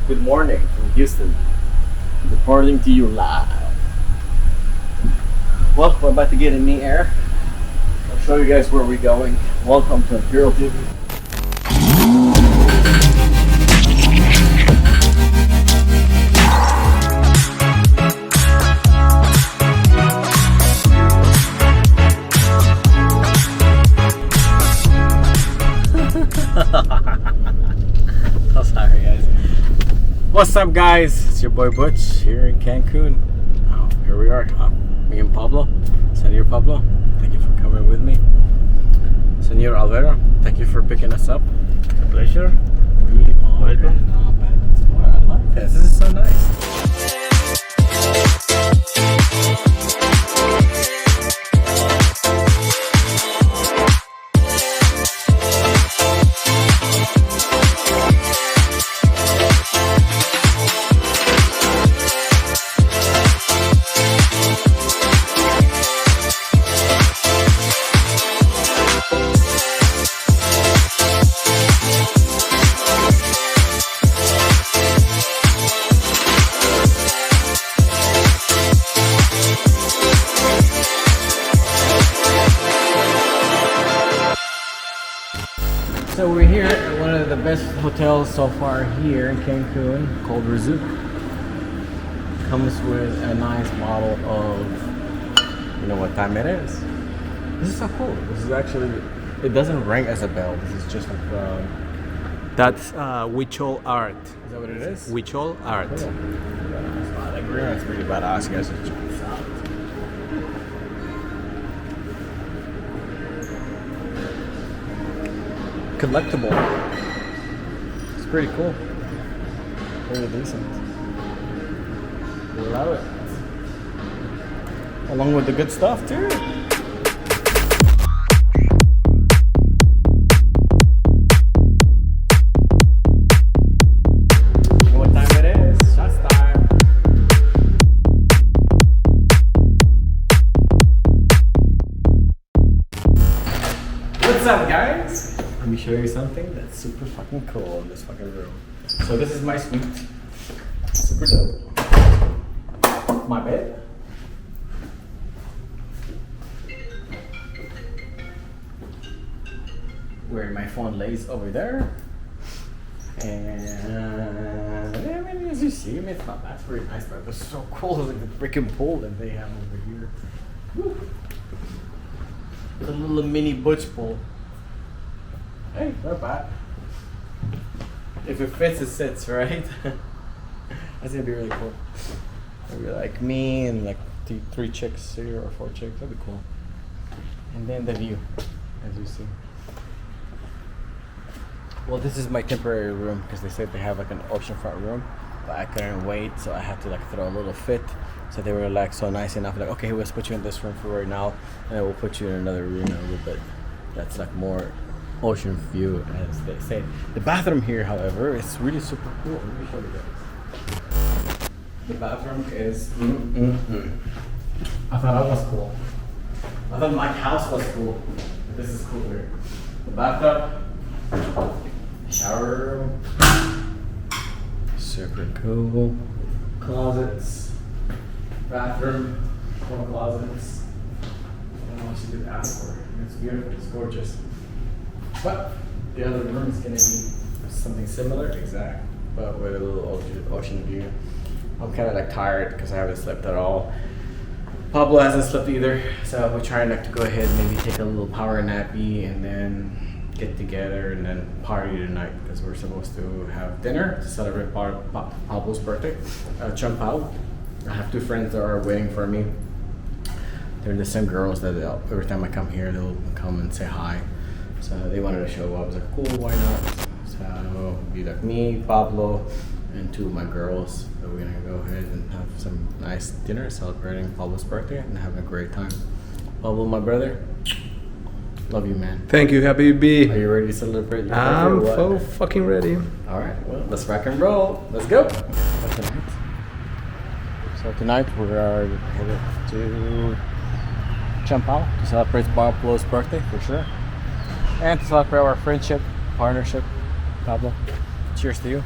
Good morning from Houston. Reporting to you live. Well, we're about to get in the air. I'll show you guys where we're going. Welcome to Imperial TV. Oh, sorry guys. What's up guys? It's your boy Butch here in Cancun. Oh, here we are. Me and Pablo. Senor Pablo, thank you for coming with me. Senor Alvaro, thank you for picking us up. It's a pleasure. We are Welcome. I like this. This is so nice. So we're here at one of the best hotels so far here in Cancun called Nizuc. Comes with a nice bottle of, you know what time it is. This is so cool. This is actually, it doesn't ring as a bell. This is just like That's Huichol art. is that what it is? Huichol art. Cool. The green is pretty badass, guys. Check this out. Collectible. It's pretty cool. Very decent. We love it. Along with the good stuff too. What time it is? Shots time. What's up, guys? Let me show you something that's super fucking cool in this fucking room. So this is my suite. Super dope. My bed. Where my phone lays over there. And I mean, as you see, I mean, it's not that's very nice, but it's so cool. It's like the freaking pool that they have over here. Woo. It's a little mini butch pool. Hey, not bad. If it fits, it sits, right? That's gonna be really cool. Maybe like me and like three chicks here or four chicks. That'd be cool. And then the view, as you see. Well, this is my temporary room because they said they have like an oceanfront room, but I couldn't wait, so I had to like throw a little fit. So they were like so nice enough, like, okay, let's put you in this room for right now, and then we'll put you in another room in a little bit. That's like more ocean view, as they say. The bathroom here, however, is really super cool. Let me show you guys. The bathroom is. I thought that was cool. I thought my house was cool. But this is cooler. The bathtub, shower room, super cool. Closets, bathroom, more closets. I don't know what you could ask for. It's beautiful. It's gorgeous. But the other room is gonna be something similar, exact, but with a little ocean view. I'm kind of like tired because I haven't slept at all. Pablo hasn't slept either, so we're trying like to go ahead and maybe take a little power nappy and then get together and then party tonight because we're supposed to have dinner to celebrate Pablo's birthday. Champao. I have two friends that are waiting for me. They're the same girls that every time I come here, they'll come and say hi. So they wanted to show up. I was like, cool, why not? So it'll be like me, Pablo, and two of my girls. So we're gonna go ahead and have some nice dinner celebrating Pablo's birthday and having a great time. Pablo, my brother, love you, man. Thank you, Happy B. Are you ready to celebrate your birthday I'm or what? so fucking ready. All right, well, let's rock and roll. Let's go. So tonight we are headed to Champao to celebrate Pablo's birthday for sure. And to celebrate our friendship, partnership. Pablo, cheers to you.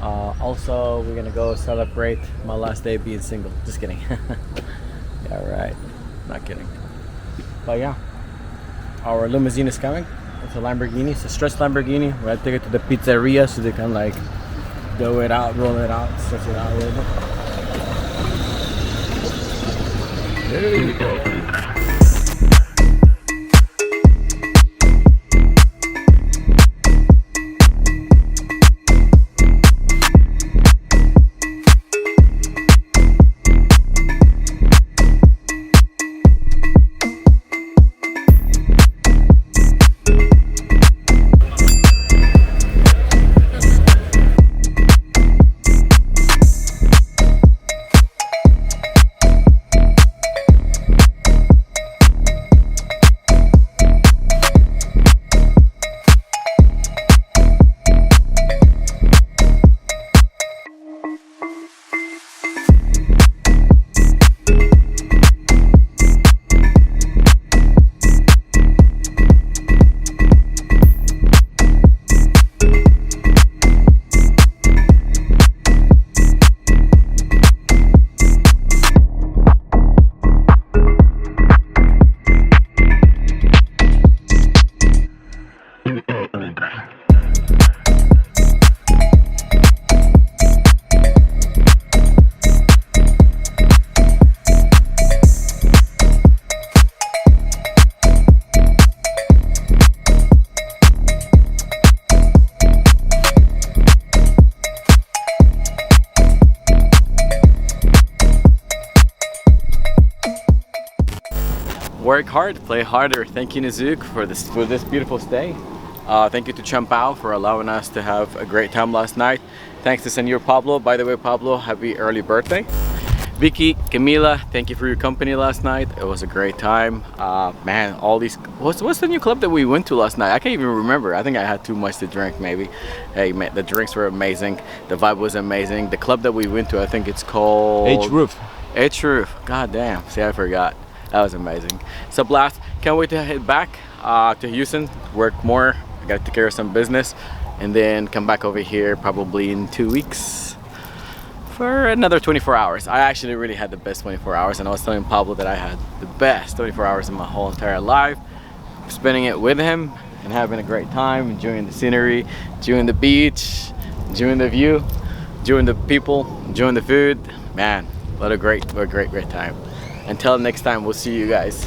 Also, we're gonna go celebrate my last day being single. Just kidding. Yeah, right. Not kidding. But yeah, our limousine is coming. It's a Lamborghini. It's a stretch Lamborghini. We're gonna take it to the pizzeria so they can like dough it out, roll it out, stretch it out a little bit. There you go. Work hard, play harder. Thank you, Nizuc, for this beautiful stay. Thank you to Champao for allowing us to have a great time last night. Thanks to Senor Pablo. By the way, Pablo, happy early birthday. Vicky, Camila, thank you for your company last night. It was a great time. Man, all these... What's the new club that we went to last night? I can't even remember. I think I had too much to drink, maybe. Hey, man, the drinks were amazing. The vibe was amazing. The club that we went to, I think it's called... H-Roof. H-Roof. God damn. See, I forgot. That was amazing. It's a blast. Can't wait to head back to Houston, work more. I got to take care of some business and then come back over here probably in 2 weeks for another 24 hours. I actually really had the best 24 hours, and I was telling Pablo that I had the best 24 hours in my whole entire life. Spending it with him and having a great time, enjoying the scenery, enjoying the beach, enjoying the view, enjoying the people, enjoying the food. Man, what a great time. Until next time, we'll see you guys.